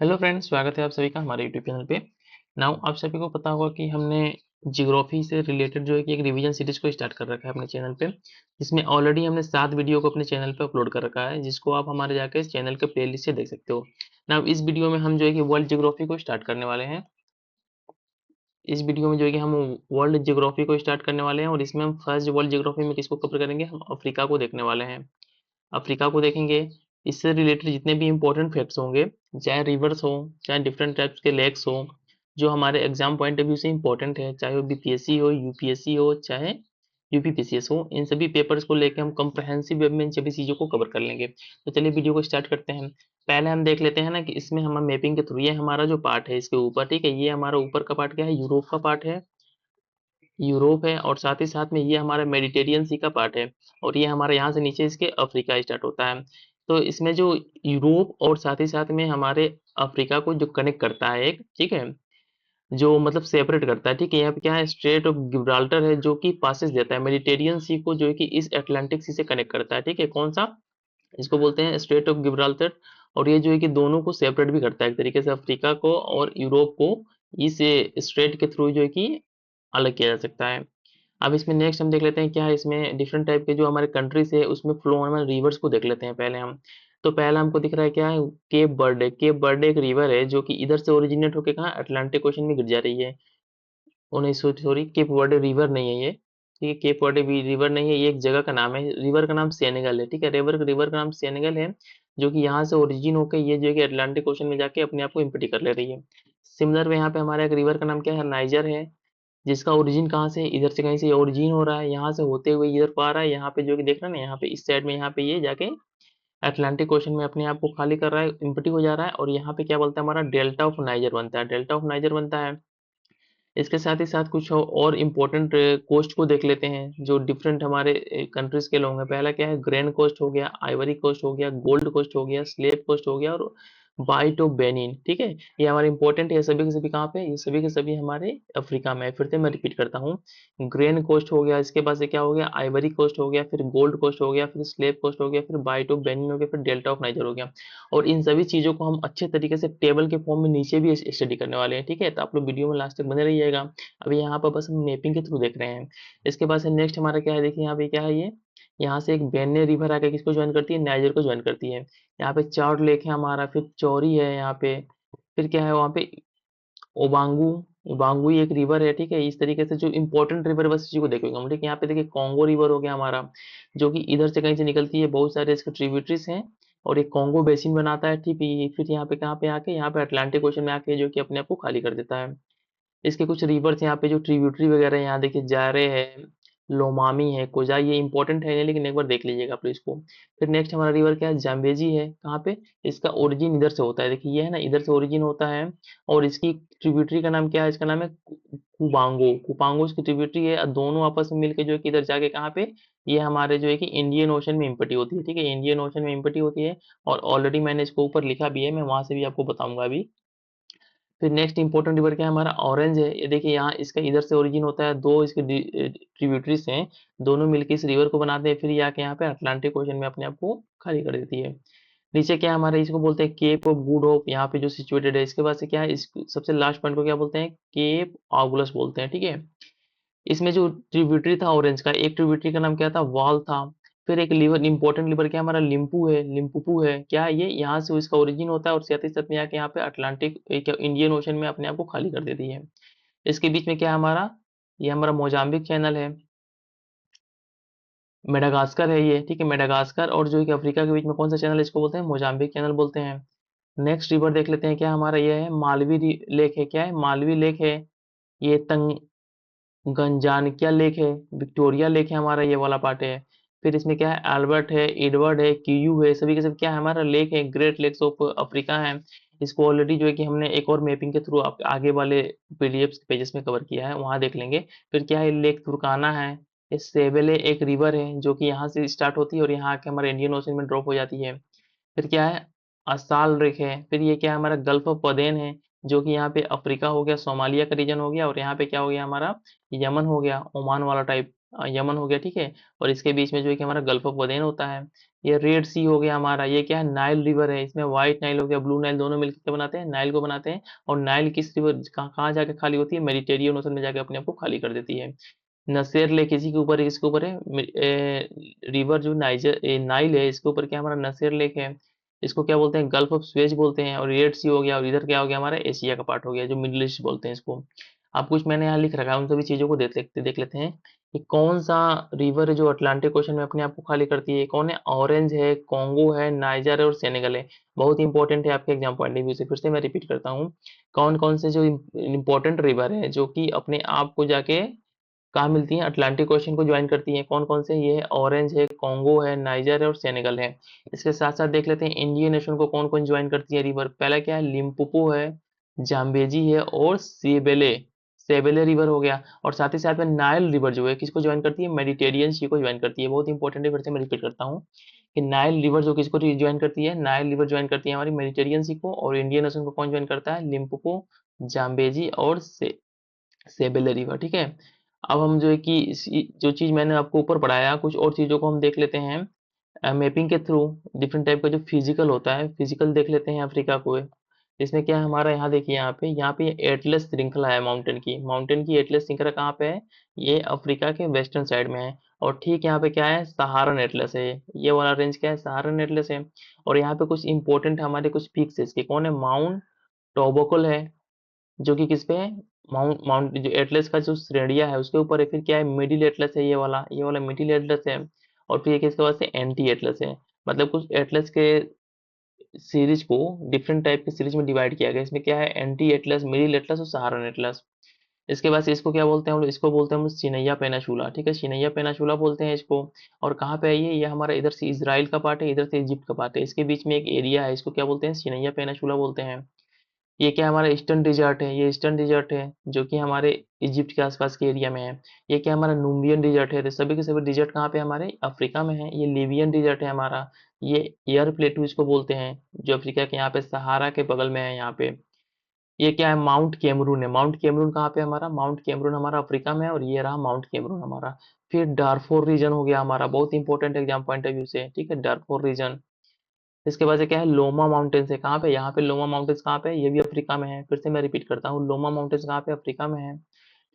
Hello friends, स्वागत है आप सभी का हमारे यूट्यूब चैनल पे। नाउ आप सभी को पता होगा कि हमने जियोग्राफी से रिलेटेड जो है कि एक रिवीजन सीरीज को स्टार्ट कर रखा है अपने चैनल पे, जिसमें ऑलरेडी हमने 7 वीडियो को अपने चैनल पे अपलोड कर रखा है, जिसको आप हमारे जाकर इस चैनल के प्लेलिस्ट से देख सकते हो। नाउ इस वीडियो में हम जो है कि वर्ल्ड जियोग्राफी को स्टार्ट करने वाले हैं। इस वीडियो में जो है कि हम वर्ल्ड जियोग्राफी को स्टार्ट करने वाले हैं और इसमें हम फर्स्ट वर्ल्ड जियोग्राफी में किसको कवर करेंगे, हम अफ्रीका को देखने वाले हैं। अफ्रीका को देखेंगे, इससे रिलेटेड जितने भी इम्पोर्टेंट फैक्ट्स होंगे, चाहे रिवर्स हो, चाहे डिफरेंट टाइप्स के लेक्स हो, जो हमारे एग्जाम पॉइंट ऑफ व्यू से इम्पोर्टेंट है, चाहे वो बीपीएससी हो, यूपीएससी हो, चाहे यूपीपीसीएस हो, इन सभी पेपर्स को लेकर हम कंप्रहेंसिव वेब में इन सभी चीज़ों को कवर कर लेंगे। तो चलिए वीडियो को स्टार्ट करते हैं। पहले हम देख लेते हैं ना कि इसमें हम मैपिंग के थ्रू, ये हमारा जो पार्ट है इसके ऊपर, ठीक है, ये हमारा ऊपर का पार्ट क्या है, यूरोप का पार्ट है, यूरोप है, और साथ ही साथ में ये हमारा मेडिटेरियन सी का पार्ट है, और ये हमारे यहाँ से नीचे इसके अफ्रीका स्टार्ट होता है। तो इसमें जो यूरोप और साथ ही साथ में हमारे अफ्रीका को जो कनेक्ट करता है एक, ठीक है, जो मतलब सेपरेट करता है, ठीक है, यहाँ पे क्या है, स्ट्रेट ऑफ गिब्राल्टर है जो कि पासेस देता है मेडिटेरियन सी को, जो है कि इस अटलांटिक सी से कनेक्ट करता है, ठीक है, कौन सा, इसको बोलते हैं स्ट्रेट ऑफ गिब्राल्टर। और ये जो है कि दोनों को सेपरेट भी करता है एक तरीके से, अफ्रीका को और यूरोप को इस स्ट्रेट के थ्रू जो है कि अलग किया जा सकता है। अब इसमें नेक्स्ट हम देख लेते हैं क्या है, इसमें डिफरेंट टाइप के जो हमारे कंट्रीज है उसमें फ्लो होने वाले रिवर्स को देख लेते हैं पहले हम। तो पहला हमको दिख रहा है क्या है, केप बर्डे। केप बर्डे एक रिवर है जो कि इधर से ओरिजिनेट होकर कहाँ, अटलांटिक ओशन में गिर जा रही है। ओ नहीं, सॉरी, केप वर्डे रिवर नहीं है ये, ठीक है, केप वर्डे भी रिवर नहीं है, ये एक जगह का नाम है। रिवर का नाम सेनेगल है, ठीक है, रिवर रिवर का नाम सेनेगल है, जो कि यहाँ से ओरिजिन होकर ये जो है कि अटलांटिक ओशन में जाके अपने आप को इम्पटी कर ले रही है। सिमिलर में यहाँ पे हमारा एक रिवर का नाम क्या है, नाइजर है, जिसका ओरिजिन कहाँ से है? इधर से कहीं से ओरिजिन हो रहा है, यहाँ से होते हुए इधर को आ रहा है, यहाँ पे जो कि देख रहे हैं ना, यहाँ पे इस साइड में, यहाँ पे ये जाके अटलांटिक ओशन में अपने आप को खाली कर रहा है, इम्पटी हो जा रहा है, और यहाँ पे क्या बोलता है, हमारा डेल्टा ऑफ नाइजर बनता है, डेल्टा ऑफ नाइजर बनता है। इसके साथ ही साथ कुछ और इम्पोर्टेंट कोस्ट को देख लेते हैं जो डिफरेंट हमारे कंट्रीज के लोग हैं। पहला क्या है, ग्रैंड कोस्ट हो गया, आइवरी कोस्ट हो गया, गोल्ड कोस्ट हो गया, स्लेव कोस्ट हो गया, और बाइट ऑफ बेनिन, ठीक है, ये हमारे इंपॉर्टेंट है। सभी के सभी कहाँ पे, ये सभी के सभी हमारे अफ्रीका में है। फिर से मैं रिपीट करता हूँ, ग्रैंड कोस्ट हो गया, इसके बाद से क्या हो गया, आइवरी कोस्ट हो गया, फिर गोल्ड कोस्ट हो गया, फिर स्लेव कोस्ट हो गया, फिर बाइट ऑफ बेनिन हो गया, फिर डेल्टा ऑफ नाइजर हो गया। और इन सभी चीज़ों को हम अच्छे तरीके से टेबल के फॉर्म में नीचे भी स्टडी करने वाले हैं, ठीक है, तो आप लोग वीडियो में लास्ट तक बने रहिएगा। अभी यहाँ पर बस हम मैपिंग के थ्रू देख रहे हैं। इसके बाद से नेक्स्ट हमारा क्या है, देखिए यहाँ पे क्या है, ये यहाँ से एक बेन्ने रिवर आके किसको ज्वाइन करती है, नाइजर को ज्वाइन करती है। यहाँ पे चार लेक है हमारा, फिर चौरी है यहाँ पे, फिर क्या है वहाँ पे, ओबांगू, ओबांगू एक रिवर है, ठीक है। इस तरीके से जो इंपॉर्टेंट रिवर बस इसी को देखेंगे हम, ठीक है। यहाँ पे देखिए कॉन्गो रिवर हो गया हमारा, जो कि इधर से कहीं से निकलती है, बहुत सारे इसके ट्रिब्यूटरीज हैं, और एक कॉन्गो बेसिन बनाता है, ठीक है। फिर यहाँ पे कहाँ पे आके, यहाँ पे अटलांटिक ओशन में आके जो कि अपने आप को खाली कर देता है। इसके कुछ रिवर्स यहाँ पे जो ट्रिब्यूटरी वगैरह यहाँ देखिए, जारे है, लोमामी है, कोजाई, ये इंपॉर्टेंट है नहीं, लेकिन एक बार देख लीजिएगा आप लोग इसको। फिर नेक्स्ट हमारा रिवर क्या है, जाम्बेजी है, कहाँ पे, इसका ओरिजिन इधर से होता है, देखिए ये है ना, इधर से ओरिजिन होता है, और इसकी ट्रिब्यूटरी का नाम क्या है, इसका नाम है कुबांगो, कुपांगो इसकी ट्रिब्यूटरी है, और दोनों आपस में मिलकर जो है कि इधर जाके कहाँ पे, ये हमारे जो है कि इंडियन ओशन में इम्पटी होती है, ठीक है, इंडियन ओशन में इम्पटी होती है। और ऑलरेडी मैंने इसको ऊपर लिखा भी है, मैं वहां से भी आपको बताऊंगा अभी। फिर नेक्स्ट इंपॉर्टेंट रिवर क्या है हमारा, ऑरेंज है, ये देखिए यहाँ इसका इधर से ओरिजिन होता है, दो इसके ट्रिब्यूटरीज हैं, दोनों मिलकर इस रिवर को बनाते हैं, फिर ये आके यहाँ पे अटलांटिक ओशन में अपने आप को खाली कर देती है। नीचे क्या है हमारा, इसको बोलते हैं केप ऑफ गुड होप, यहाँ पे जो सिचुएटेड है। इसके बाद से क्या है, इस सबसे लास्ट पॉइंट को क्या बोलते हैं, केप आगुलस बोलते हैं, ठीक है। इसमें जो ट्रिब्यूटरी था ऑरेंज का, एक ट्रिब्यूटरी का नाम क्या था, वाल था। फिर एक लिवर, इंपॉर्टेंट लिवर क्या हमारा, लिम्पू है, लिम्पुपू है, क्या है ये, यहाँ से इसका ओरिजिन होता है, और साथ ही साथ में आके यहाँ पे अटलांटिक एक इंडियन ओशन में अपने आप को खाली कर देती है। इसके बीच में क्या है हमारा, ये हमारा मोजाम्बिक चैनल है, मेडागास्कर है ये, ठीक है, मेडागास्कर और जो है कि अफ्रीका के बीच में कौन सा चैनल है, इसको बोलते हैं मोजाम्बिक चैनल बोलते हैं। नेक्स्ट रिवर देख लेते हैं क्या हमारा, ये है मालवी लेक है, क्या है, मालवी लेक है, ये गंजानिया लेक है, विक्टोरिया लेक है हमारा, ये वाला पार्ट है। फिर इसमें क्या है, एल्बर्ट है, एडवर्ड है, कियू है, सभी के सब क्या है हमारा, लेक है, ग्रेट लेक्स ऑफ अफ्रीका है। इसको ऑलरेडी जो है कि हमने एक और मैपिंग के थ्रू आगे वाले पीडीएफ पेजेस में कवर किया है, वहां देख लेंगे। फिर क्या है, लेक तुर्काना है, ये सेवेले एक रिवर है जो कि यहाँ से स्टार्ट होती है और यहाँ आके हमारे इंडियन ओशन में ड्रॉप हो जाती है। फिर क्या है, असाल रिक है, फिर ये क्या है हमारा, गल्फ ऑफ अदेन है, जो कि यहाँ पे अफ्रीका हो गया, सोमालिया का रीजन हो गया, और यहाँ पे क्या हो गया हमारा, यमन हो गया, ओमान वाला टाइप, यमन हो गया, ठीक है। और इसके बीच में जो है कि हमारा गल्फ ऑफ अदेन होता है। ये रेड सी हो गया हमारा, ये क्या है, नाइल रिवर है, इसमें व्हाइट नाइल हो गया, ब्लू नाइल, दोनों मिलकर क्या बनाते हैं, नाइल को बनाते हैं। और नाइल किस रिवर कहाँ कहाँ जाके खाली होती है, मेडिटेरियन ओशन में जाके अपने आप को खाली कर देती है। नसेर लेक इसी के ऊपर है, इसके ऊपर है रिवर जो नाइल है, इसके ऊपर क्या हमारा नसेर लेक है। इसको क्या बोलते हैं, गल्फ ऑफ सुएज बोलते हैं। और रेड सी हो गया, और इधर क्या हो गया हमारा, एशिया का पार्ट हो गया, जो मिडिल ईस्ट बोलते हैं इसको। अब कुछ मैंने यहाँ लिख रखा है, उन सभी चीजों को देख लेते हैं कि कौन सा रिवर है जो अटलांटिक ओशन में अपने आप को खाली करती है। कौन है, ऑरेंज है, कॉन्गो है, नाइजर है और सेनेगल है। बहुत इंपॉर्टेंट है आपके एग्जाम पॉइंट ऑफ व्यू से, फिर से मैं रिपीट करता हूँ। कौन कौन से जो इंपॉर्टेंट रिवर है जो कि अपने आप को जाके कहाँ मिलती हैं, अटलांटिक ओशन को ज्वाइन करती हैं, कौन कौन से, ये है ऑरेंज है, कॉन्गो है, नाइजर है और सेनेगल है। इसके साथ साथ देख लेते हैं इंडियन ओशन को कौन कौन ज्वाइन करती है रिवर। पहला क्या है, लिम्पोपो है, जाम्बेजी है और सेबेले, सेबेले रिवर हो गया। और साथ ही साथ में नाइल रिवर जो है किसको ज्वाइन करती है, मेडिटेरियन सी को ज्वाइन करती है। बहुत इंपॉर्टेंट है, फिर से मैं रिपीट करता हूँ कि नाइल रिवर जो किसको ज्वाइन करती है, नाइल रिवर ज्वाइन करती है हमारी मेडिटेरियन सी को। और इंडियन ओशन को कौन ज्वाइन करता है, लिम्पोपो, जाम्बेजी और सेबेले रिवर। ठीक है, अब हम जो है कि जो चीज मैंने आपको ऊपर पढ़ाया, कुछ और चीजों को हम देख लेते हैं मैपिंग के थ्रू। डिफरेंट टाइप का जो फिजिकल होता है, फिजिकल देख लेते हैं अफ्रीका को। इसमें क्या है हमारा, यहाँ देखिए, यहाँ पे एटलस श्रृंखला है माउंटेन की एटलस श्रृंखला कहाँ पे है, ये अफ्रीका के वेस्टर्न साइड में है। और ठीक यहाँ पे क्या है, सहारन एटलस है, ये वाला रेंज क्या है, सहारन एटलस है। और यहाँ पे कुछ इंपॉर्टेंट हमारे कुछ पीक्स है इसके, कौन है, माउंट टोबोकल है, जो कि किस पे है, माउंट माउंट जो एटलस का जो श्रेणियां है उसके ऊपर है। फिर क्या है, मिडिल एटलस है, ये वाला मिडिल एटलस है। और फिर एक इसके बाद से एंटी एटलस है। मतलब कुछ एटलस के सीरीज को डिफरेंट टाइप के सीरीज में डिवाइड किया गया। इसमें क्या है, एंटी एटलस, मिडिल एटलस और सहारन एटलस। इसके बाद से इसको क्या बोलते हैं हम लोग, इसको बोलते हैं हम सिनैया पेनासुला। ठीक है, सिनैया पेनासुला बोलते हैं इसको। और कहाँ पे है ये हमारा इधर से इजराइल का पार्ट है, इधर से इजिप्ट का पार्ट है, इसके बीच में एक एरिया है, इसको क्या बोलते हैं, सिनैया पेनासुला बोलते हैं। ये क्या हमारा ईस्टर्न डिजर्ट है, ये ईस्टर्न डिजर्ट है जो कि हमारे इजिप्ट के आसपास के एरिया में है। ये क्या हमारा नूबियन डिजर्ट है, तो सभी के सभी डिजर्ट कहाँ पे हमारे अफ्रीका में है। ये लीबियन डिजर्ट है हमारा। ये एयर प्लेटू इसको बोलते हैं, जो अफ्रीका के यहाँ पे सहारा के बगल में है यहाँ पे। ये क्या है, माउंट कैमरून है, माउंट कैमरून कहाँ पे हमारा, माउंट कैमरून हमारा अफ्रीका में है। और ये रहा माउंट कैमरून हमारा। फिर डार्फोर रीजन हो गया हमारा, बहुत important exam point of view से। ठीक है, डार्फोर रीजन। इसके बाद से क्या है, लोमा माउंटेन्स है, कहाँ पे, यहाँ पे लोमा माउंटेन्स कहाँ पे है? ये भी अफ्रीका में है। फिर से मैं रिपीट करता हूँ, लोमा माउंटेन्स कहाँ पे, अफ्रीका में है।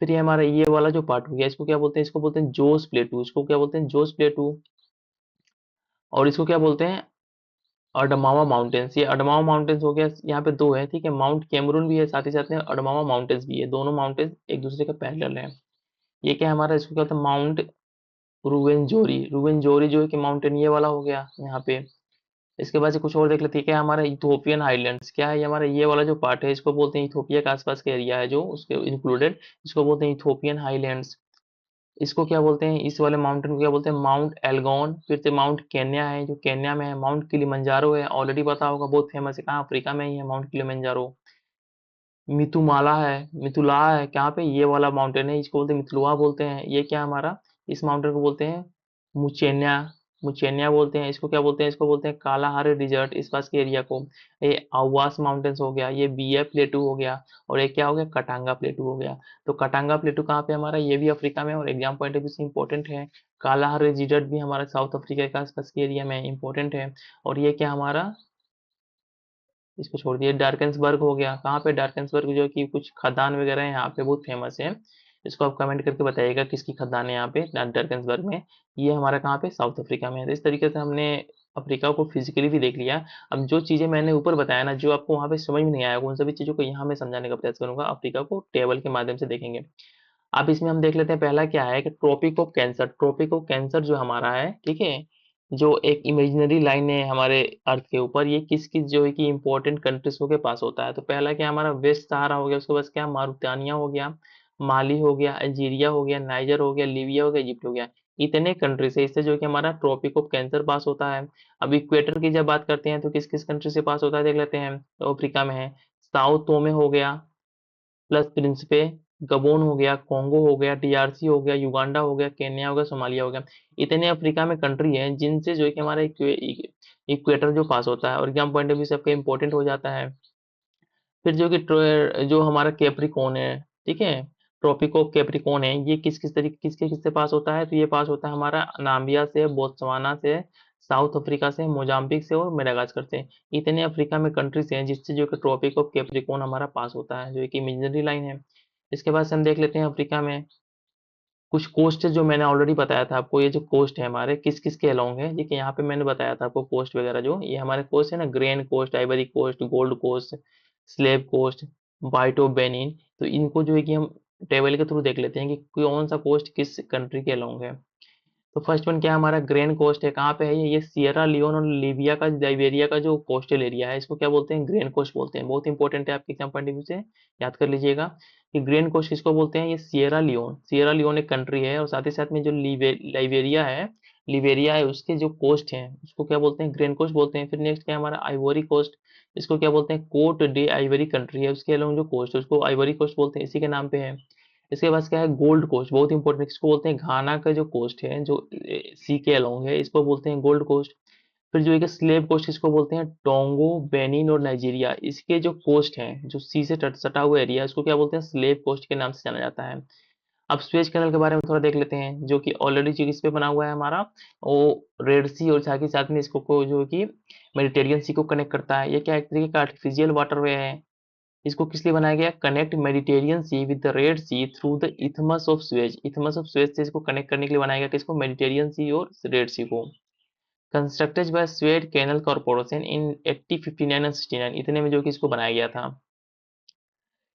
फिर ये हमारा ये वाला जो पार्ट हो गया, इसको क्या बोलते हैं, इसको बोलते हैं जोस प्लेटू, इसको क्या बोलते हैं, जोस प्लेटू। और इसको क्या बोलते हैं, अडमावा माउंटेन्स। ये अडमावा माउंटेन्स हो गया, यहाँ पे दो है। ठीक है, माउंट कैमरून भी है, साथ ही साथ में अडमावा माउंटेन्स भी है, दोनों माउंटेन्स एक दूसरे के पैरेलल है। ये क्या है हमारा, इसको क्या बोलते हैं, माउंट रुवेनजोरी, रुवेनजोरी जो है कि माउंटेन ये वाला हो गया यहाँ पे। इसके बाद से कुछ और देख लेते हैं, क्या है हमारा इथोपियन हाईलैंड्स, क्या है ये हमारा ये वाला जो पार्ट है, इसको बोलते हैं इथोपिया के आसपास का एरिया है जो उसके इंक्लूडेड, इसको बोलते हैं इथोपियन हाईलैंड्स। इसको क्या बोलते हैं, इस वाले माउंटेन को क्या बोलते हैं, माउंट एल्गोन। फिर से माउंट केन्या है जो केन्या में है। माउंट किलिमंजारो है, ऑलरेडी पता होगा, बहुत फेमस है, कहाँ, अफ्रीका में ही है माउंट किलिमंजारो। मितुमाला है, मितुला है, कहाँ पे, ये वाला माउंटेन है, इसको बोलते हैं मितुलुआ बोलते हैं। ये क्या हमारा, इस माउंटेन को बोलते हैं मुचेन्या, मुचेन्या बोलते हैं। इसको क्या बोलते हैं, इसको बोलते हैं कालाहारी डिजर्ट, इस पास के एरिया को। ये आवास माउंटेन्स हो गया, ये बीएफ प्लेटू हो गया। और एक क्या हो गया, कटांगा प्लेटू हो गया। तो कटांगा प्लेटू कहाँ पे हमारा, ये भी अफ्रीका में, और एग्जाम पॉइंट ऑफ व्यू से इंपॉर्टेंट है। कालाहारी डिजर्ट भी हमारा साउथ अफ्रीका के आसपास के एरिया में इंपॉर्टेंट है। और ये क्या हमारा, इसको छोड़ दिए, डार्केंसबर्ग हो गया, कहाँ पे, डार्केंसबर्ग जो कि कुछ खदान वगैरह है यहाँ पे, बहुत फेमस है। इसको आप कमेंट करके बताइएगा किसकी खदान है यहाँ पे डार्केंसबर्ग में। ये हमारा कहाँ पे, साउथ अफ्रीका में है। तो इस तरीके से हमने अफ्रीका को फिजिकली भी देख लिया। अब जो चीजें मैंने ऊपर बताया ना, जो आपको वहाँ पे समझ में नहीं आया, उन सभी चीजों को यहाँ मैं समझाने का प्रयास करूंगा, अफ्रीका को टेबल के माध्यम से देखेंगे। अब इसमें हम देख लेते हैं, पहला क्या है कि tropic of cancer. Tropic of cancer जो हमारा है, ठीक है, जो एक इमेजिनरी लाइन है हमारे अर्थ के ऊपर, ये किस किस जो है कि इंपॉर्टेंट कंट्रीज के पास होता है। तो पहला क्या हमारा, वेस्ट सहारा हो गया, उसके बाद क्या, मारुतानिया हो गया, माली हो गया, अल्जीरिया हो गया, नाइजर हो गया, लीबिया हो गया, इजिप्ट हो गया। इतने कंट्रीज है, इससे जो कि हमारा ट्रॉपिक ऑफ कैंसर पास होता है। अब इक्वेटर की जब बात करते हैं तो किस किस कंट्री से पास होता है देख लेते हैं। तो अफ्रीका में है, साउथ टोमे हो गया, प्लस प्रिंसिपे, गबोन हो गया, कॉन्गो हो गया, डीआरसी हो गया, युगांडा हो गया, केन्या हो गया, सोमालिया हो गया। इतने अफ्रीका में कंट्री हैं जिनसे जो है कि हमारा इक्वेटर जो पास होता है, और एग्जाम पॉइंट ऑफ व्यू से आपका इंपॉर्टेंट हो जाता है। फिर जो कि जो हमारा कैप्रिकॉन है, ठीक है, ट्रॉपिक ऑफ कैप्रिकॉन है, ये किस किस तरीके किसके किससे पास होता है, तो ये पास होता है हमारा नाम्बिया से, बोत्सवाना से, साउथ अफ्रीका से, मोजाम्बिक से और मेडागास्कर से। इतने अफ्रीका में कंट्रीज हैं जिससे जो कि ट्रॉपिक ऑफ कैप्रिकॉर्न हमारा पास होता है, जो एक इमेजिनरी लाइन है। इसके बाद से हम देख लेते हैं अफ्रीका में कुछ कोस्ट जो मैंने ऑलरेडी बताया था आपको। ये जो कोस्ट है हमारे किस किस के अलोंग है, देखिए यहाँ पे मैंने बताया था आपको कोस्ट वगैरह जो ये हमारे कोस्ट है ना, grain coast, ivory coast, gold coast, slave coast, bight of Benin. तो इनको जो है कि हम टेबल के थ्रू देख लेते हैं कि कौन सा कोस्ट किस कंट्री के अलोंग है। तो फर्स्ट वन क्या है हमारा, ग्रेन कोस्ट है। कहाँ पे है ये सियरा लियोन और लीबिया का, लाइबेरिया का जो कोस्टल एरिया है, इसको क्या बोलते हैं, ग्रेन कोस्ट बोलते हैं। बहुत इंपॉर्टेंट है आपके एग्जाम पॉइंट ऑफ व्यू से, याद कर लीजिएगा कि ग्रेन कोस्ट किसको बोलते हैं। ये सियरा लियोन, सियरा लियोन एक कंट्री है, और साथ ही साथ में जो लाइबेरिया है उसके जो कोस्ट हैं उसको क्या बोलते हैं, ग्रेन कोस्ट बोलते हैं। फिर नेक्स्ट क्या है हमारा, आइवरी कोस्ट, इसको क्या बोलते हैं, कोट डे आइवरी कंट्री है, उसके अलोंग जो कोस्ट है उसको आइवरी कोस्ट बोलते हैं, इसी के नाम पे है। इसके पास क्या है, गोल्ड कोस्ट, बहुत इंपॉर्टेंट, इसको बोलते हैं घाना का जो कोस्ट है जो सी के अलोंग है, इसको बोलते हैं गोल्ड कोस्ट। फिर जो एक स्लेव कोस्ट, इसको बोलते हैं टोंगो, बेनिन और नाइजीरिया। इसके जो कोस्ट हैं जो सी से सटा हुआ एरिया, इसको क्या बोलते हैं, स्लेव कोस्ट के नाम से जाना जाता है। अब स्वेज कैनल के बारे में थोड़ा देख लेते हैं, जो कि ऑलरेडी इस पे बना हुआ है हमारा, वो रेड सी और साथ ही साथ में इसको जो है कि मेडिटेरियन सी को कनेक्ट करता है। ये क्या एक तरीके का आर्टिफिशियल वाटरवे है। इसको किस लिए बनाया गया, connect Mediterranean Sea with the Red Sea through the isthmus of Suez. Isthmus of Suez से इसको कनेक्ट करने के लिए बनाया गया, किसको, मेडिटेरियन सी और रेड सी को। Constructed by Suez Canal Corporation in 1859 और 69, इतने में जो कि इसको बनाया गया था।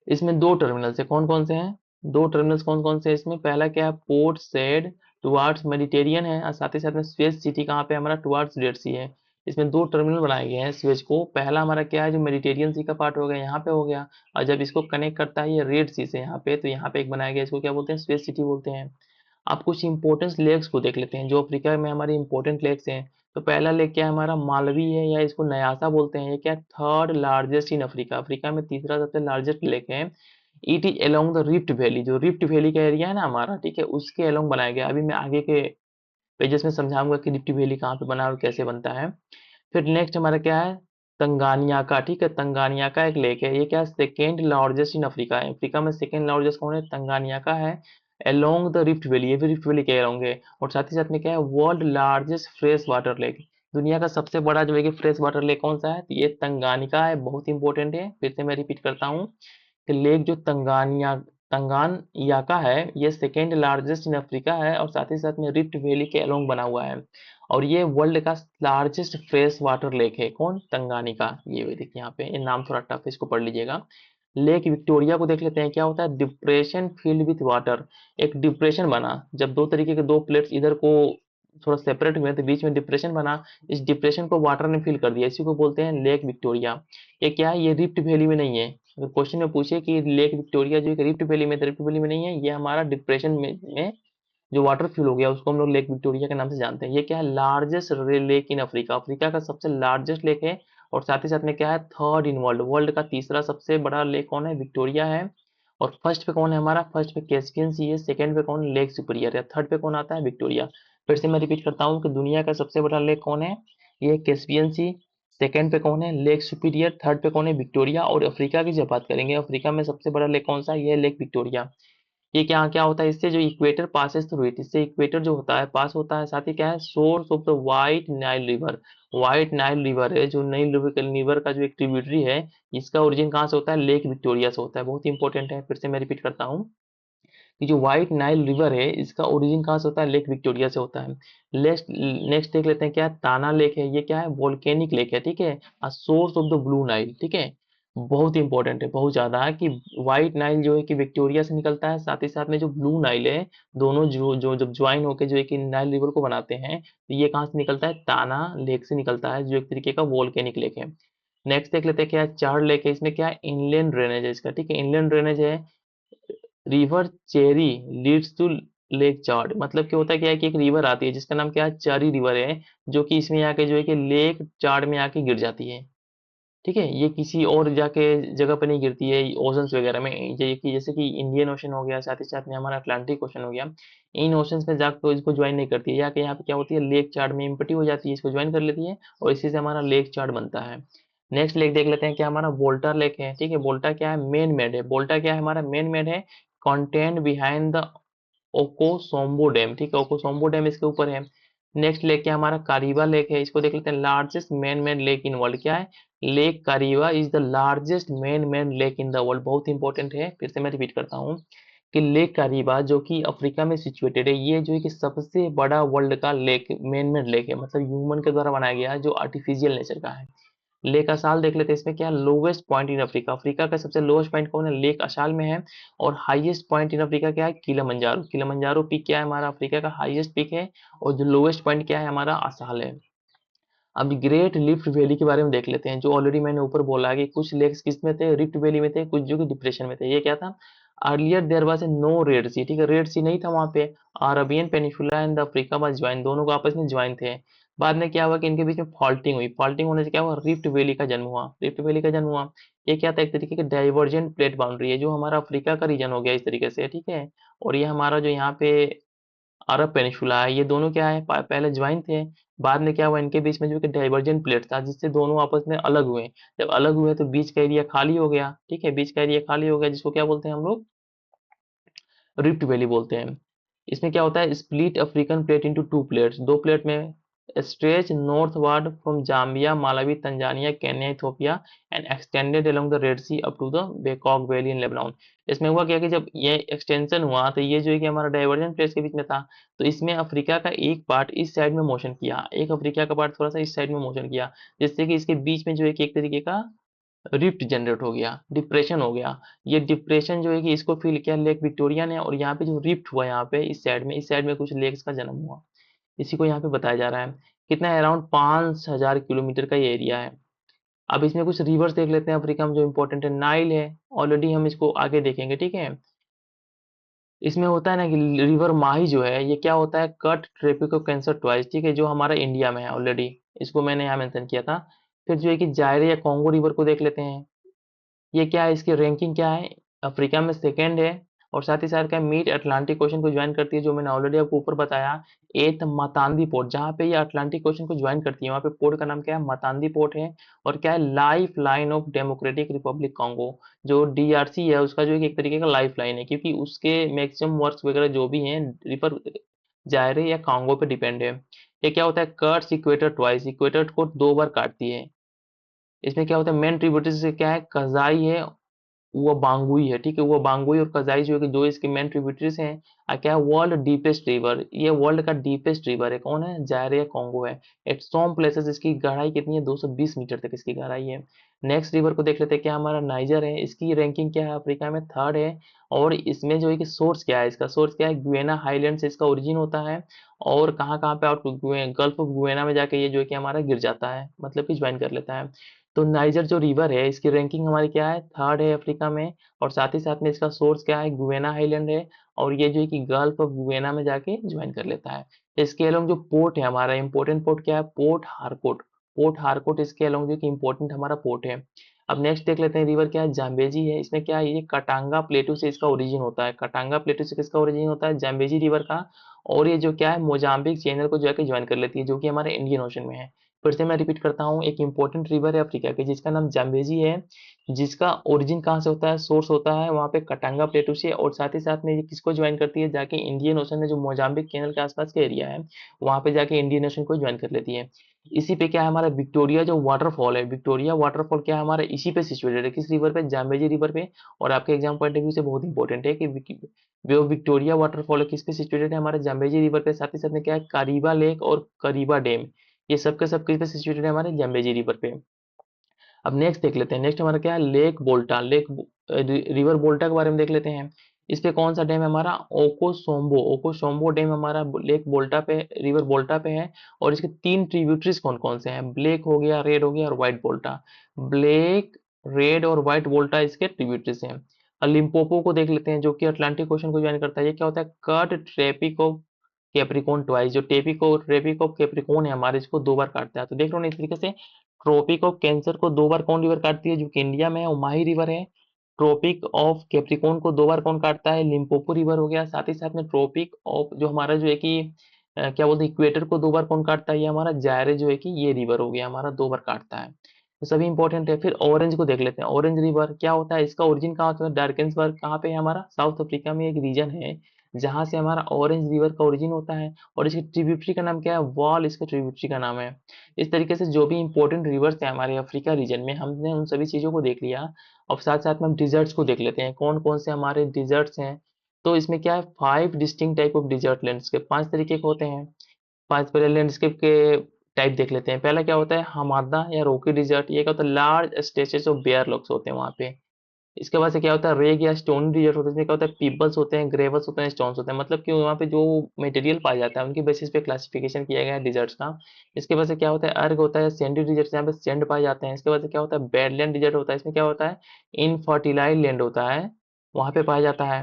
इसमें दो टर्मिनल है, कौन कौन से हैं, दो टर्मिनल्स कौन कौन से हैं इसमें, पहला क्या है, पोर्ट सेड टुवार्ड्स मेडिटेरियन है, और साथ ही साथ में स्वेज सिटी कहाँ पे हमारा, टुवार्ड्स रेड सी है। इसमें दो टर्मिनल बनाए गए हैं स्वेज को। पहला हमारा क्या है, जो मेडिटेरियन सी का पार्ट हो गया यहाँ पे हो गया, और जब इसको कनेक्ट करता है ये रेड सी से यहाँ पे, तो यहाँ पे एक बनाया गया, इसको क्या बोलते हैं, स्वेज सिटी बोलते हैं। आप कुछ इंपॉर्टेंट लेक्स को देख लेते हैं जो अफ्रीका में हमारे इंपॉर्टेंट लेक्स हैं। तो पहला लेक क्या है हमारा, मालवी है, या इसको नयासा बोलते हैं। ये क्या है, third largest in Africa, Africa में तीसरा सबसे लार्जेस्ट लेक है। It is along the rift valley, जो रिफ्ट वैली का एरिया है ना हमारा, ठीक है, उसके अलोंग बनाया गया। अभी मैं आगे के पेजेस में समझाऊंगा कि रिफ्ट वैली कहाँ पे बना है और कैसे बनता है। फिर नेक्स्ट हमारा क्या है, तंगानियाका, ठीक है, तंगानियाका एक लेक है। ये क्या है, सेकेंड लार्जेस्ट इन अफ्रीका है। अफ्रीका में सेकेंड लार्जेस्ट कौन है, तंगानियाका है, अलोंग द रिफ्ट वैली, ये भी रिफ्ट वैली के अलोंग है। और साथ ही साथ में क्या है, world largest fresh water lake, दुनिया का सबसे बड़ा जो है कि फ्रेश वाटर लेक कौन सा है, तो ये तंगानिका है, बहुत इंपॉर्टेंट है। फिर से मैं रिपीट करता हूँ कि लेक जो तंगानियाका है, ये सेकेंड लार्जेस्ट इन अफ्रीका है, और साथ ही साथ में रिफ्ट वैली के अलोंग बना हुआ है। और ये वर्ल्ड का लार्जेस्ट फ्रेश वाटर लेक है, कौन, तंगानिका। ये देखिए यहाँ पे, ये नाम थोड़ा टफ है, इसको पढ़ लीजिएगा। लेक विक्टोरिया को देख लेते हैं, क्या होता है, डिप्रेशन फील्ड विथ वाटर। एक डिप्रेशन बना जब दो तरीके के दो प्लेट्स इधर को थोड़ा सेपरेट हुए तो बीच में डिप्रेशन बना, इस डिप्रेशन को वाटर ने फिल कर दिया, इसी को बोलते हैं लेक विक्टोरिया। ये क्या है, ये रिफ्ट वैली में नहीं है। अगर क्वेश्चन में पूछे कि लेक विक्टोरिया जो है रिफ्ट वैली में, तो रिफ्ट वैली में नहीं है, ये हमारा डिप्रेशन में जो वाटर फ्यूल हो गया उसको हम लोग लेक विक्टोरिया के नाम से जानते हैं। ये क्या है, largest lake in Africa, Africa का सबसे लार्जेस्ट लेक है। और साथ ही साथ में क्या है, थर्ड इन वर्ल्ड, वर्ल्ड का तीसरा सबसे बड़ा लेक कौन है, विक्टोरिया है। और फर्स्ट पे कौन है हमारा, फर्स्ट पे कैस्पियन सी है, सेकंड पे कौन, लेक सुपीरियर है, थर्ड पे कौन आता है, विक्टोरिया। फिर से मैं रिपीट करता हूँ कि दुनिया का सबसे बड़ा लेक कौन है, ये कैस्पियन सी, सेकंड पे कौन है, लेक सुपीरियर, थर्ड पे कौन है, विक्टोरिया। और अफ्रीका की जब बात करेंगे, अफ्रीका में सबसे बड़ा लेक कौन सा है, ये लेक विक्टोरिया। ये क्या क्या होता है, इससे जो इक्वेटर पासेस थ्रू इट, इससे इक्वेटर जो होता है पास होता है। साथ ही क्या है, source of the white Nile river, white Nile river है जो नाइल रिवर का जो एक ट्रिब्यूटरी है, इसका ओरिजिन कहाँ से होता है, लेक विक्टोरिया से होता है, बहुत इंपॉर्टेंट है। फिर से मैं रिपीट करता हूँ कि जो व्हाइट नाइल रिवर है इसका ओरिजिन कहाँ से होता है, लेक विक्टोरिया से होता है। नेक्स्ट नेक्स्ट देख लेते हैं, क्या है, ताना लेक है, ये क्या है, वोल्केनिक लेक है, ठीक है, source of the blue Nile, ठीक है। बहुत इंपॉर्टेंट है, बहुत ज्यादा है, कि व्हाइट नाइल जो है कि विक्टोरिया से निकलता है, साथ ही साथ में जो ब्लू नाइल है, दोनों जो जो जब ज्वाइन होकर जो है कि नाइल रिवर को बनाते हैं, तो ये कहाँ से निकलता है, ताना लेक से निकलता है, जो एक तरीके का वोल्केनिक लेक है। नेक्स्ट देख लेते हैं, क्या है, चार लेक है, इसमें क्या है, इनलैंड ड्रेनेज है इसका, ठीक है, इनलैंड ड्रेनेज है। River Chari leads to lake Chad, मतलब क्या होता है, क्या है कि एक रिवर आती है जिसका नाम क्या है, चारी रिवर है, जो कि इसमें आके जो है कि लेक चार्ड में आके गिर जाती है, ठीक है। ये किसी और जाके जगह पर नहीं गिरती है, ओशंस वगैरह में, जैसे कि इंडियन ओशन हो गया, साथ ही साथ में हमारा अटलांटिक ओशन हो गया, इन ओशंस में जाकर इसको ज्वाइन नहीं करती है, जाके यहाँ पे क्या होती है, लेक चार्ड में इम्पटी हो जाती है, इसको ज्वाइन कर लेती है, और इसी से हमारा लेक चार्ड बनता है। नेक्स्ट लेक देख लेते हैं, क्या हमारा वोल्टा लेक है, ठीक है। वोल्टा क्या है, मेन मेड है, वोल्टा क्या है हमारा, मेन मेड है, कंटेंट बिहाइंड द ओकोसोम्बो डैम, ठीक है, ओकोसोम्बो डैम इसके ऊपर है। नेक्स्ट लेक क्या हमारा कारीबा लेक है, इसको देख लेते हैं। Largest man made lake in world क्या है, Lake Kariba is the largest man made lake in the world. बहुत इंपॉर्टेंट है, फिर से मैं रिपीट करता हूँ कि लेक कारीबा जो कि अफ्रीका में सिचुएटेड है, ये जो है कि सबसे बड़ा वर्ल्ड का लेक, मैन मेड लेक है, मतलब ह्यूमन के द्वारा बनाया गया है, जो आर्टिफिशियल नेचर का है। लेक असाल देख लेते हैं, इसमें क्या lowest point in Africa, Africa का सबसे लोवेस्ट पॉइंट कौन है, लेक असाल में है। और हाईएस्ट पॉइंट इन अफ्रीका क्या है, किलिमंजारो, किलिमंजारो पीक क्या है हमारा अफ्रीका का हाईएस्ट पीक है। और जो लोवेस्ट पॉइंट क्या है हमारा, असाल है। अब ग्रेट रिफ्ट वैली के बारे में देख लेते हैं, जो ऑलरेडी मैंने ऊपर बोला कि कुछ लेक्स किस में थे, रिफ्ट वैली में थे, कुछ जो कि डिप्रेशन में थे। ये क्या था, earlier there was a no Red Sea, ठीक है, रेड सी नहीं था वहां पे। Arabian Peninsula and Africa was join, दोनों को आपस में ज्वाइन थे। बाद में क्या हुआ कि इनके बीच में फॉल्टिंग हुई, फॉल्टिंग होने से क्या हुआ, रिफ्ट वैली का जन्म हुआ, रिफ्ट वैली का जन्म हुआ। ये क्या था, एक तरीके की डाइवर्जेंट प्लेट बाउंड्री है, जो हमारा अफ्रीका का रीजन हो गया इस तरीके से, ठीक है। और ये हमारा जो यहाँ पे अरब पेनिनसुला है, ये दोनों क्या है, पहले ज्वाइन थे। बाद में क्या हुआ, इनके बीच में जो कि डाइवर्जेंट प्लेट था, जिससे दोनों आपस में अलग हुए। जब अलग हुए तो बीच का एरिया खाली हो गया, ठीक है, बीच का एरिया खाली हो गया, जिसको क्या बोलते हैं हम लोग, रिफ्ट वैली बोलते हैं। इसमें क्या होता है, split African plate into two plates, दो प्लेट में stretch northward from Zambia Malawi Tanzania Kenya Ethiopia and extended along the Red Sea up to the Bekaa valley in Lebanon. इसमें हुआ क्या कि जब ये एक्सटेंशन हुआ तो ये जो है कि हमारा डाइवर्जेंट प्लेट्स के बीच में था। तो इसमें अफ्रीका का एक पार्ट इस साइड में मोशन किया, एक अफ्रीका का पार्ट थोड़ा सा इस साइड में मोशन किया, जिससे कि इसके बीच में जो है कि एक तरीके का रिफ्ट जनरेट हो गया, डिप्रेशन हो गया। ये डिप्रेशन जो है कि इसको फील किया लेक विक्टोरिया ने, और यहाँ पे जो रिफ्ट हुआ, यहाँ पे इस साइड में कुछ लेक्स का जन्म हुआ। इसी को यहाँ पे बताया जा रहा है। कितना है, अराउंड 5000 किलोमीटर का ये एरिया है। अब इसमें कुछ रिवर्स देख लेते हैं अफ्रीका में जो इंपॉर्टेंट है। नाइल है, ऑलरेडी हम इसको आगे देखेंगे, ठीक है। इसमें होता है ना कि रिवर माही जो है, ये क्या होता है, कट ट्रॉपिको कैंसर ट्वाइस, ठीक है, जो हमारा इंडिया में है ऑलरेडी, इसको मैंने यहाँ मेंशन किया था। फिर जो है कि जायरे या कॉन्गो रिवर को देख लेते हैं। ये क्या है, इसकी रैंकिंग क्या है, अफ्रीका में सेकंड है। और साथ ही साथ क्या, मिड अटलांटिक ओशन को ज्वाइन करती है, जो मैंने ऑलरेडी आपको ऊपर बताया। एथ मतांदी पोर्ट, जहाँ पे ये अटलांटिक ओशन को ज्वाइन करती है, वहाँ पे पोर्ट का नाम क्या है, मतांदी पोर्ट है। और क्या है, life line of democratic Republic Congo, जो डीआरसी है उसका जो है कि एक तरीके का लाइफ लाइन है, क्योंकि उसके मैक्सिमम वर्क्स वगैरह जो भी हैं रिपर जायरे या कांगो पे डिपेंड है। ये क्या होता है, कट्स इक्वेटर ट्वाइस, इक्वेटर को दो बार काटती है। इसमें क्या होता है, मेन ट्रिब्यूटरीज से क्या है, कजाई है, वो बांगुई है, ठीक है, वो बांगुई और कजाई जो है कि जो इसके मेन ट्रिब्यूटरीज हैं। क्या है, वर्ल्ड डीपेस्ट रिवर, ये वर्ल्ड का डीपेस्ट रिवर है, कौन है, जायरे कॉन्गो है। एट सम प्लेसेस इसकी गहराई कितनी है, 220 मीटर तक इसकी गहराई है। नेक्स्ट रिवर को देख लेते हैं, क्या हमारा नाइजर है, इसकी रैंकिंग क्या है, अफ्रीका में थर्ड है। और इसमें जो है कि सोर्स क्या है, इसका सोर्स क्या है, गुएना हाईलैंड से इसका ओरिजिन होता है। और कहाँ कहाँ पे, आउट गल्फ ऑफ गुएना में जाके ये जो है कि हमारा गिर जाता है, मतलब कि ज्वाइन कर लेता है। तो नाइजर जो रिवर है, इसकी रैंकिंग हमारी क्या है, थर्ड है अफ्रीका में। और साथ ही साथ में इसका सोर्स क्या है, गुएना आइलैंड है। और ये जो है कि गल्फ ऑफ गुएना में जाके ज्वाइन कर लेता है। इसके अलोंग जो पोर्ट है हमारा, इंपॉर्टेंट पोर्ट क्या है, पोर्ट हारकोट, पोर्ट हारकोट इसके अलोंग जो कि इंपॉर्टेंट हमारा पोर्ट है। अब नेक्स्ट देख लेते हैं, रिवर क्या है, जाम्बेजी है। इसमें क्या है, ये कटांगा प्लेटू से इसका ओरिजिन होता है, कटांगा प्लेटू से किसका ओरिजिन होता है, जाम्बेजी रिवर का। और ये जो क्या है, मोजाम्बिक चैनल को जाके ज्वाइन कर लेती है, जो कि हमारे इंडियन ओशन में है। फिर से मैं रिपीट करता हूँ, एक इंपॉर्टेंट रिवर है अफ्रीका की, जिसका नाम जाम्बेजी है, जिसका ओरिजिन कहाँ से होता है, सोर्स होता है वहाँ पे कटांगा प्लेटू से। और साथ ही साथ में ये किसको ज्वाइन करती है, जाके इंडियन ओशन में, जो मोजाम्बिक चैनल के आसपास का एरिया है, वहाँ पे जाके इंडियन ओशन को ज्वाइन कर लेती है। इसी पे क्या है, हमारा विक्टोरिया जो वाटरफॉल है, विक्टोरिया वाटरफॉल क्या है हमारा, इसी पे सिचुएटेड है, किस रिवर पे, जाम्बेजी रिवर पे। और आपके एग्जाम पॉइंट ऑफ व्यू से बहुत इंपॉर्टेंट है कि जो विक्टोरिया वाटरफॉल है किस पे सिचुएटेड है, हमारे जाम्बेजी रिवर पे। साथ ही साथ में क्या है, करीबा लेक और करीबा डैम, ये सब के सब किस पे सिचुएटेड है, हमारे जाम्बेजी रिवर पे। अब नेक्स्ट देख लेते हैं, नेक्स्ट हमारा क्या है, लेक बोल्टा, रिवर बोल्टा के बारे में देख लेते हैं। इस पे कौन सा डैम है हमारा, ओकोसोम्बो, ओकोसोम्बो डैम हमारा लेक बोल्टा पे, रिवर बोल्टा पे है। और इसके तीन ट्रिब्यूटरीज कौन कौन से हैं, ब्लैक हो गया, रेड हो गया और व्हाइट बोल्टा। ब्लैक, रेड और व्हाइट बोल्टा इसके ट्रिब्यूटरीज हैं। लिम्पोपो को देख लेते हैं, जो कि अटलांटिक ओशन को ज्वाइन करता है। ये क्या होता है, कट ट्रेपिक ऑफ कैप्रिकॉन ट्वाइस, जो ट्रेपिक ऑफ कैप्रिकॉन है हमारे, इसको दो बार काटता है। तो देख लो ना, इस तरीके से ट्रॉपिक ऑफ कैंसर को दो बार कौन रिवर काटती है, जो कि इंडिया में है, उमाही रिवर है। ट्रॉपिक ऑफ कैप्रिकॉन को दो बार कौन काटता है, लिम्पोपो रिवर हो गया। साथ ही साथ में ट्रॉपिक ऑफ जो हमारा जो है कि क्या बोलते हैं, इक्वेटर को दो बार कौन काटता है, ये हमारा जायरे जो है कि ये रिवर हो गया हमारा, दो बार काटता है। तो सभी इंपॉर्टेंट है। फिर ऑरेंज को देख लेते हैं, ऑरेंज रिवर क्या होता है, इसका ओरिजिन कहाँ होता है, डार्केंसबर्ग कहाँ पे है हमारा, साउथ अफ्रीका में एक रीजन है, जहाँ से हमारा ऑरेंज रिवर का ओरिजिन होता है, और इसकी ट्रिब्यूटरी का नाम क्या है, वॉल इसका ट्रिब्यूटरी का नाम है। इस तरीके से जो भी इंपॉर्टेंट रिवर्स है हमारे अफ्रीका रीजन में, हमने उन सभी चीज़ों को देख लिया। और साथ साथ में हम डिजर्ट्स को देख लेते हैं, कौन कौन से हमारे डिजर्ट्स हैं। तो इसमें क्या है, 5 distinct type of dessert landscape, 5 तरीके के होते हैं। 5 पहले लैंडस्केप के टाइप देख लेते हैं। पहला क्या होता है, हमादा या रॉकी डिजर्ट, ये क्या होता है, large stretches of bare rocks होते हैं वहाँ पे। इसके बाद से क्या होता है, रेग या स्टोन डिजर्ट होता है, इसमें क्या होता है, पीबल्स होते हैं, ग्रेवल्स होते हैं, स्टोन्स होते हैं, मतलब कि वहाँ पे जो मटेरियल पाया जाता है उनकी बेसिस पे क्लासिफिकेशन किया गया है डिजर्ट्स का। इसके बाद से क्या होता है, अर्ग होता है, सैंडी डिजर्ट, यहाँ पे सैंड पाए जाते हैं। इसके बाद से क्या होता है, बेडलैंड डिजर्ट होता है, इसमें क्या होता है, इनफर्टिलाइज लैंड होता है, वहाँ पे पाया जाता है।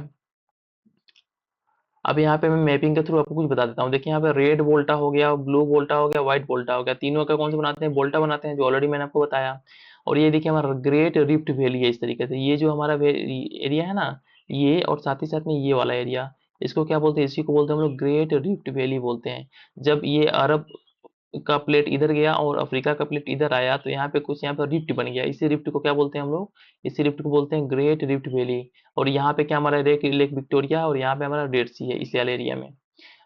अब यहाँ पे मैं मैपिंग के थ्रू आपको कुछ बता देता हूँ। देखिए यहाँ पे रेड वोल्टा हो गया, ब्लू वोल्टा हो गया, व्हाइट वोल्टा हो गया, तीनों का कौन से बनाते हैं, वोल्टा बनाते हैं, जो ऑलरेडी मैंने आपको बताया। और ये देखिए हमारा ग्रेट रिफ्ट वैली है। इस तरीके से ये जो हमारा एरिया है ना, ये और साथ ही साथ में ये वाला एरिया, इसको क्या बोलते हैं, इसी को बोलते हैं हम लोग ग्रेट रिफ्ट वैली बोलते हैं। जब ये अरब का प्लेट इधर गया और अफ्रीका का प्लेट इधर आया, तो यहाँ पे कुछ यहाँ पर रिफ्ट बन गया। इसी रिफ्ट को क्या बोलते हैं हम लोग, इसी रिफ्ट को बोलते हैं ग्रेट रिफ्ट वैली। और यहाँ पे क्या हमारा लेक लेक विक्टोरिया है, और यहाँ पे हमारा रेड सी है इस वाले एरिया में।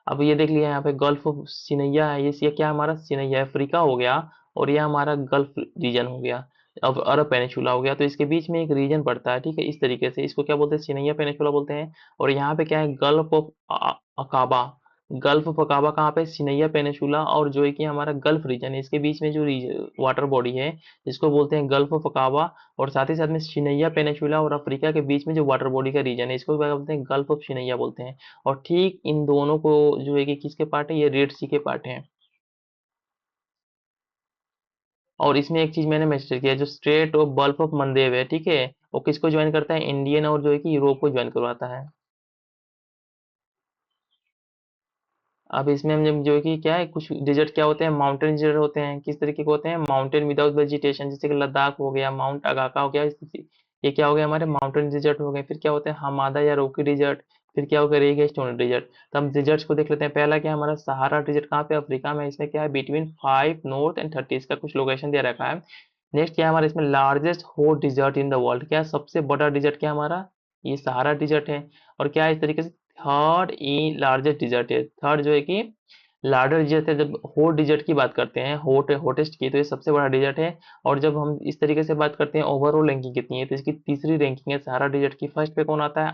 अब ये देख लिया, यहाँ पे गल्फ ऑफ सिनैया है, ये क्या हमारा सिनैया अफ्रीका हो गया, और ये हमारा गल्फ रीजन हो गया, अब अरब पेनिनसुला हो गया। तो इसके बीच में एक रीजन पड़ता है, ठीक है, इस तरीके से इसको क्या बोलते हैं, सिनैया पेनिनसुला बोलते हैं। और यहाँ पे क्या है, gulf of Aqaba. Gulf of Aqaba कहाँ पे, सिनैया पेनिनसुला और जो है कि हमारा गल्फ रीजन है, इसके बीच में जो वाटर बॉडी है, इसको बोलते हैं गल्फ ऑफ अकाबा। और साथ ही साथ में सिनैया पेनिनसुला और अफ्रीका के बीच में जो वाटर बॉडी का रीजन है, इसको क्या बोलते हैं, गल्फ ऑफ सिनैया बोलते हैं। और ठीक इन दोनों को जो है कि किसके पार्ट है, ये रेड सी के पार्ट हैं। और इसमें एक चीज मैंने मेंशन किया, जो स्ट्रेट ऑफ बल्फ ऑफ मंदेव है, ठीक है, वो किसको ज्वाइन करता है, इंडियन और जो है कि यूरोप को ज्वाइन करवाता है। अब इसमें हम जो है कि क्या है, कुछ डिजर्ट क्या होते हैं, माउंटेन डिजर्ट होते हैं। किस तरीके के होते हैं, माउंटेन विदाउट वेजिटेशन, जैसे कि लद्दाख हो गया, माउंट अगाका हो गया, ये क्या हो गया, हमारे माउंटेन डिजर्ट हो गए। फिर क्या होते हैं, हमादा या रोकी डिजर्ट। फिर क्या होगा, रेगिया स्टोन डिजर्ट। तो हम डिजर्ट्स को देख लेते हैं। पहला क्या है, हमारा सहारा डिजर्ट, कहाँ पे, अफ्रीका में। इसमें क्या है, बिटवीन 5 नॉर्थ एंड 30, इसका कुछ लोकेशन दे रखा है। नेक्स्ट क्या है हमारा, इसमें largest hot desert in the world, क्या है, सबसे बड़ा डिजर्ट क्या है हमारा, ये सहारा डिजर्ट है। और क्या है, इस तरीके से थर्ड ई लार्जेस्ट डिजर्ट है, थर्ड जो है कि लार्डर डिजर्ट है। जब हॉट डिजर्ट की बात करते हैं, हॉटेस्ट की, तो ये सबसे बड़ा डिजर्ट है। और जब हम इस तरीके से बात करते हैं ओवरऑल रैंकिंग कितनी है, तो इसकी तीसरी रैंकिंग है सहारा डिजर्ट की। फर्स्ट पे कौन आता है,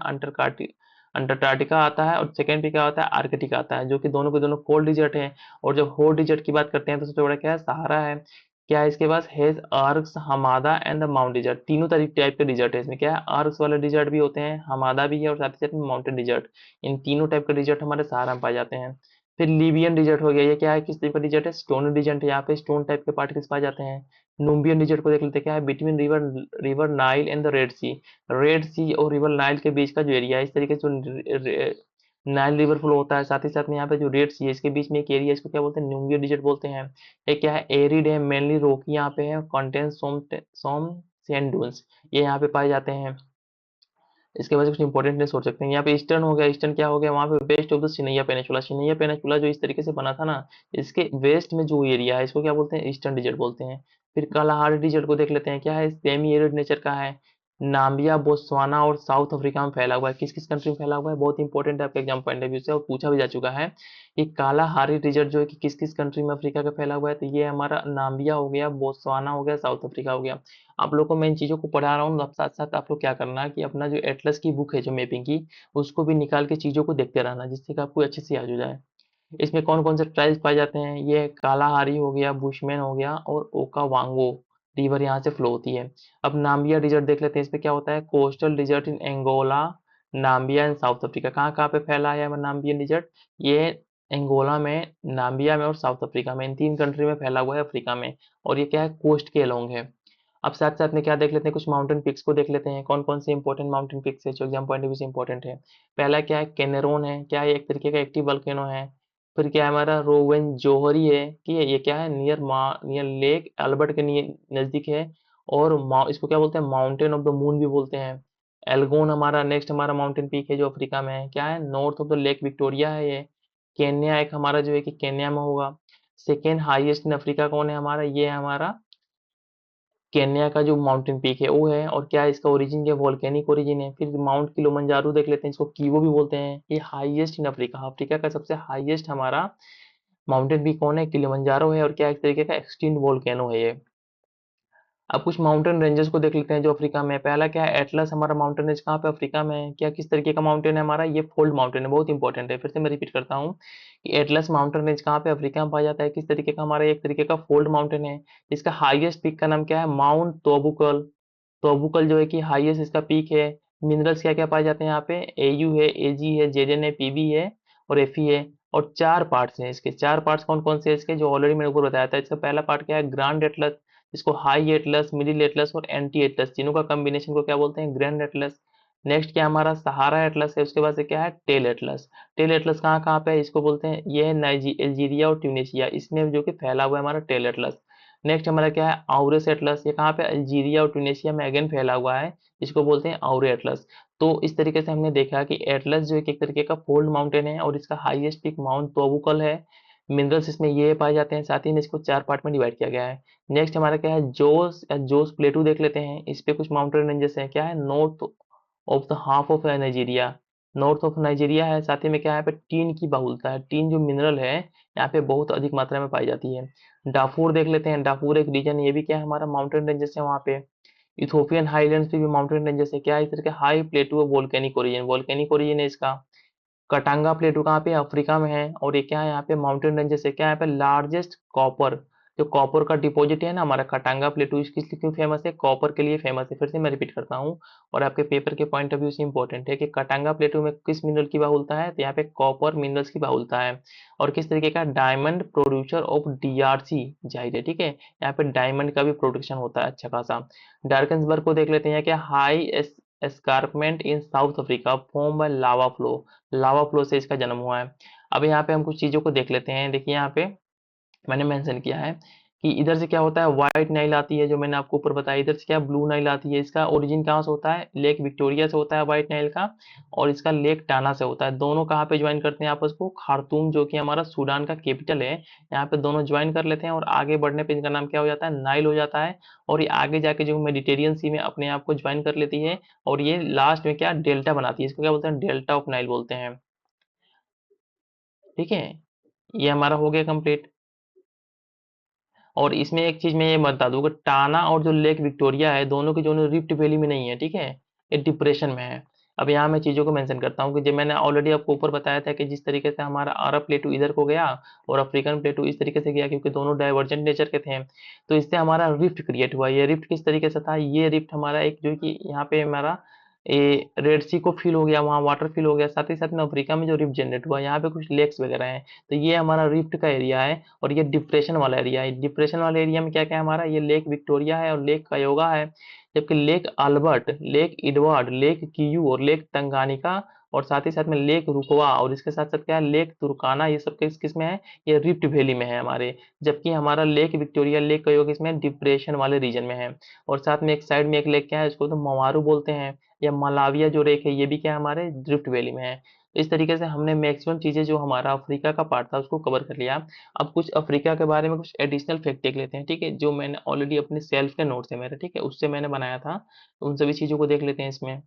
अंटार्कटिका आता है, और सेकंड पे क्या आता है, आर्कटिका आता है, जो कि दोनों के दोनों कोल्ड डिजर्ट है। और जब हॉट डिजर्ट की बात करते हैं, तो सबसे बड़ा क्या है, सहारा है। क्या है इसके पास, hedge arcs, hamada and the mount desert, तीनों टाइप के डिजर्ट है। इसमें क्या है, आर्क्स वाले डिजर्ट भी होते हैं, हमादा भी है, और साथ ही साथ में माउंटेन डिजर्ट। इन तीनों टाइप के डिजर्ट हमारे सहारा में पाए जाते हैं। फिर लीबियन डिजर्ट हो गया, ये क्या है, किस टाइप का डिजर्ट है, स्टोन डिजर्ट है, यहाँ पे स्टोन टाइप के पार्टिकल्स पाए जाते हैं। नूबियन डिजर्ट को देख लेते हैं, क्या है, between river river Nile and the Red Sea. Red Sea और रिवर नाइल के बीच का जो एरिया है, इस तरीके से जो नाइल रिवर फ्लो होता है, साथ ही साथ में यहाँ पे जो रेड सी है, इसके बीच में एक एरिया, इसको क्या बोलते हैं, न्यूबियन डिजर्ट बोलते हैं। ये क्या है, एरिड है, मेनली रोकी यहाँ पे है, कंटेन सोम सैंड डून्स, ये यहाँ पे पाए जाते हैं। इसके वजह से कुछ इंपॉर्टेंट नहीं सोच सकते हैं। यहाँ पे ईस्टर्न हो गया, ईस्टर्न क्या हो गया, वहाँ पे west of the Sinai peninsula, Sinai peninsula जो इस तरीके से बना था ना, इसके वेस्ट में जो एरिया है, इसको क्या बोलते हैं, ईस्टर्न डिजर्ट बोलते हैं। फिर कालाहारी डिजर्ट को देख लेते हैं, क्या है, सेमी एरिड नेचर का है, नाम्बिया, बोत्सवाना और साउथ अफ्रीका में फैला हुआ है। किस किस कंट्री में फैला हुआ है, बहुत इंपॉर्टेंट है आपके एग्जाम पॉइंट ऑफ व्यू से, और पूछा भी जा चुका है। ये कालाहारी डिजर्ट जो है कि किस किस कंट्री में अफ्रीका का फैला हुआ है, तो ये हमारा नाम्बिया हो गया, बोत्सवाना हो गया, साउथ अफ्रीका हो गया। आप लोग को मैं इन चीज़ों को पढ़ा रहा हूँ, अब साथ साथ आप लोग क्या करना है कि अपना जो एटलस की बुक है जो मैपिंग की, उसको भी निकाल के चीज़ों को देखते रहना, जिससे कि आपको अच्छे से याद हो जाए। इसमें कौन कौन से ट्राइब्स पाए जाते हैं, ये कालाहारी हो गया, बुशमैन हो गया, और ओकावांगो रिवर यहाँ से फ्लो होती है। अब नाम्बिया डिजर्ट देख लेते हैं, इसमें क्या होता है, coastal desert in Angola, Namibia and South Africa. कहाँ कहाँ पे फैला है नाम्बियन डिजर्ट, ये एंगोला में, नाम्बिया में और साउथ अफ्रीका में, इन तीन कंट्री में फैला हुआ है अफ्रीका में। और ये क्या है, कोस्ट के अलोंग है। अब साथ साथ में क्या देख लेते हैं, कुछ माउंटेन पिक्स को देख लेते हैं, कौन कौन से इंपॉर्टेंट माउंटेन पिक्स है जो एग्जाम पॉइंट ऑफ व्यू से इंपॉर्टेंट है। पहला क्या है, कैनेरोन है, क्या है, एक तरीके का एक्टिव वल्केनो है। फिर क्या है हमारा, रोवन जोहरी है, कि ये क्या है, नियर लेक अल्बर्ट के नजदीक है। और इसको क्या बोलते हैं, माउंटेन ऑफ द मून भी बोलते हैं। एल्गोन हमारा नेक्स्ट हमारा माउंटेन पीक है जो अफ्रीका में है, क्या है, north of the lake Victoria है ये। केन्या एक हमारा जो है कि केन्या में होगा। सेकेंड हाईएस्ट इन अफ्रीका कौन है हमारा, ये है हमारा केन्या का जो माउंटेन पीक है वो है, और क्या है इसका ओरिजिन, क्या वोल्केनिक ओरिजिन है। फिर माउंट किलिमंजारो देख लेते हैं, इसको कीवो भी बोलते हैं, ये हाईएस्ट इन अफ्रीका, अफ्रीका का सबसे हाईएस्ट हमारा माउंटेन पीक कौन है, किलिमंजारो है, और क्या एक तरीके का एक्सटिंक्ट वोल्केनो है ये। अब कुछ माउंटेन रेंजेस को देख लेते हैं जो अफ्रीका में है। पहला क्या है, एटलस हमारा माउंटेन रेंज कहाँ पे अफ्रीका में है, क्या किस तरीके का माउंटेन है हमारा, ये फोल्ड माउंटेन है, बहुत इंपॉर्टेंट है। फिर से मैं रिपीट करता हूँ कि एटलस माउंटेन रेंज कहाँ पे अफ्रीका में पाया जाता है, किस तरीके का हमारा, एक तरीके का फोल्ड माउंटेन है। इसका हाईएस्ट पीक का नाम क्या है, माउंट तोबुकल। तोबुकल जो है कि हाईएस्ट इसका पीक है। मिनरल्स क्या क्या पाए जाते हैं यहाँ पे, एयू है, एजी है, जेडन है, पीबी है और एफई है। और चार पार्ट्स हैं इसके, चार पार्ट्स कौन कौन से हैं इसके, जो ऑलरेडी मैंने ऊपर बताया था। इसका पहला पार्ट क्या है, ग्रांड एटलस, इसको हाई एटलस, मिडिल एटलस और एंटी एटलस तीनों का कॉम्बिनेशन को क्या बोलते हैं, ग्रैंड एटलस। नेक्स्ट क्या हमारा सहारा एटलस है, उसके बाद से क्या है, टेल एटलस। टेल एटलस कहाँ कहाँ पे है, इसको बोलते हैं, ये है अल्जीरिया और ट्यूनिशिया, इसमें जो कि फैला हुआ है हमारा टेल एटलस। नेक्स्ट हमारा क्या है, आउरेस एटलस, ये कहाँ पे, अल्जीरिया और ट्यूनिशिया में अगेन फैला हुआ है, इसको बोलते हैं आउरे एटलस। तो इस तरीके से हमने देखा कि एटलस जो है कि एक तरीके का फोल्ड माउंटेन है, और इसका हाईएस्ट पीक माउंट तोबुकल है। मिनरल्स इसमें ये पाए जाते हैं, साथ ही में इसको चार पार्ट में डिवाइड किया गया है। नेक्स्ट हमारा क्या है, जोस या जोस प्लेटू देख लेते हैं। इस पे कुछ माउंटेन रेंजेस हैं, क्या है, north of the half of Nigeria, north of Nigeria है। साथ ही में क्या है, यहाँ पे टीन की बहुलता है, टीन जो मिनरल है यहाँ पे बहुत अधिक मात्रा में पाई जाती है। डाफूर देख लेते हैं, डाफूर एक रीजन, ये भी क्या है हमारा माउंटेन रेंजेस है वहाँ पे। इथोपियन हाईलैंड्स पे भी माउंटेन रेंजेस है, क्या है इस तरह के high प्लेटू volcanic origin, volcanic origin है इसका। कटांगा प्लेटू कहाँ पे, अफ्रीका में है, और ये क्या है यहाँ पे माउंटेन रेंजेस है, क्या है यहाँ पे लार्जेस्ट कॉपर, जो कॉपर का डिपॉजिट है ना हमारा कटांगा प्लेटू, इसकी क्यों फेमस है, कॉपर के लिए फेमस है। फिर से मैं रिपीट करता हूँ, और आपके पेपर के पॉइंट ऑफ व्यू से इंपॉर्टेंट है कि कटांगा प्लेटू में किस मिनरल की बहुलता है, तो यहाँ पे कॉपर मिनरल्स की बहुलता है। और किस तरीके का, डायमंड प्रोड्यूसर ऑफ डीआरसी जाहिर है, ठीक है, यहाँ पे डायमंड का भी प्रोडक्शन होता है अच्छा खासा। डार्कन्सबर्ग को देख लेते हैं, क्या high escarpment in South Africa form by lava flow, lava flow से इसका जन्म हुआ है। अब यहाँ पे हम कुछ चीजों को देख लेते हैं, देखिए यहाँ पे मैंने मेंशन किया है कि इधर से क्या होता है, व्हाइट नाइल आती है, जो मैंने आपको ऊपर बताया। इधर से क्या, ब्लू नाइल आती है। इसका ओरिजिन कहाँ से होता है, लेक विक्टोरिया से होता है व्हाइट नाइल का, और इसका लेक टाना से होता है। दोनों कहाँ पे ज्वाइन करते हैं आपस को, खार्तूम जो कि हमारा सूडान का कैपिटल है, यहाँ पे दोनों ज्वाइन कर लेते हैं, और आगे बढ़ने पे इनका नाम क्या हो जाता है, नाइल हो जाता है। और ये आगे जाके जो मेडिटेरियन सी में अपने आप को ज्वाइन कर लेती है, और ये लास्ट में क्या, डेल्टा बनाती है, इसको क्या बोलते हैं, डेल्टा ऑफ नाइल बोलते हैं। ठीक है, ये हमारा हो गया कंप्लीट। और इसमें एक चीज मैं ये बता दूं कि टाना और जो लेक विक्टोरिया है, दोनों की दोनों रिफ्ट वैली में नहीं है, ठीक है, ये डिप्रेशन में है। अब यहाँ मैं चीजों को मेंशन करता हूँ कि जो मैंने ऑलरेडी आपको ऊपर बताया था कि जिस तरीके से हमारा अरब प्लेटू इधर को गया और अफ्रीकन प्लेटू इस तरीके से गया, क्योंकि दोनों डाइवर्जेंट नेचर के थे, तो इससे हमारा रिफ्ट क्रिएट हुआ। ये रिफ्ट किस तरीके से था, ये रिफ्ट हमारा एक जो कि यहाँ पे हमारा ये रेड सी को फील हो गया, वहाँ वाटर फील हो गया, साथ ही साथ में अफ्रीका में जो रिफ्ट जनरेट हुआ, यहाँ पे कुछ लेक्स वगैरह हैं, तो ये हमारा रिफ्ट का एरिया है। और ये डिप्रेशन वाला एरिया है, डिप्रेशन वाले एरिया में क्या क्या है हमारा, ये लेक विक्टोरिया है और लेक कायोगा है। जबकि Lake Albert, Lake Edward, Lake Kivu और लेक तंगानिका, और साथ ही साथ में लेक रुकवा, और इसके साथ साथ क्या है, लेक तुर्काना, ये सब किस किस में है, ये रिफ्ट वैली में है हमारे। जबकि हमारा लेक विक्टोरिया, लेक कयोगा इसमें डिप्रेशन वाले रीजन में है। और साथ में एक साइड में एक लेक क्या है, इसको तो मवारू बोलते हैं, या मलाविया जो लेक है, ये भी क्या है हमारे ड्रिफ्ट वैली में है। इस तरीके से हमने मैक्सिमम चीजें जो हमारा अफ्रीका का पार्ट था उसको कवर कर लिया। अब कुछ अफ्रीका के बारे में कुछ एडिशनल फैक्ट देख लेते हैं, ठीक है, जो मैंने ऑलरेडी अपने सेल्फ के नोट्स है मेरे, ठीक है, उससे मैंने बनाया था, तो उन सभी चीजों को देख लेते हैं इसमें।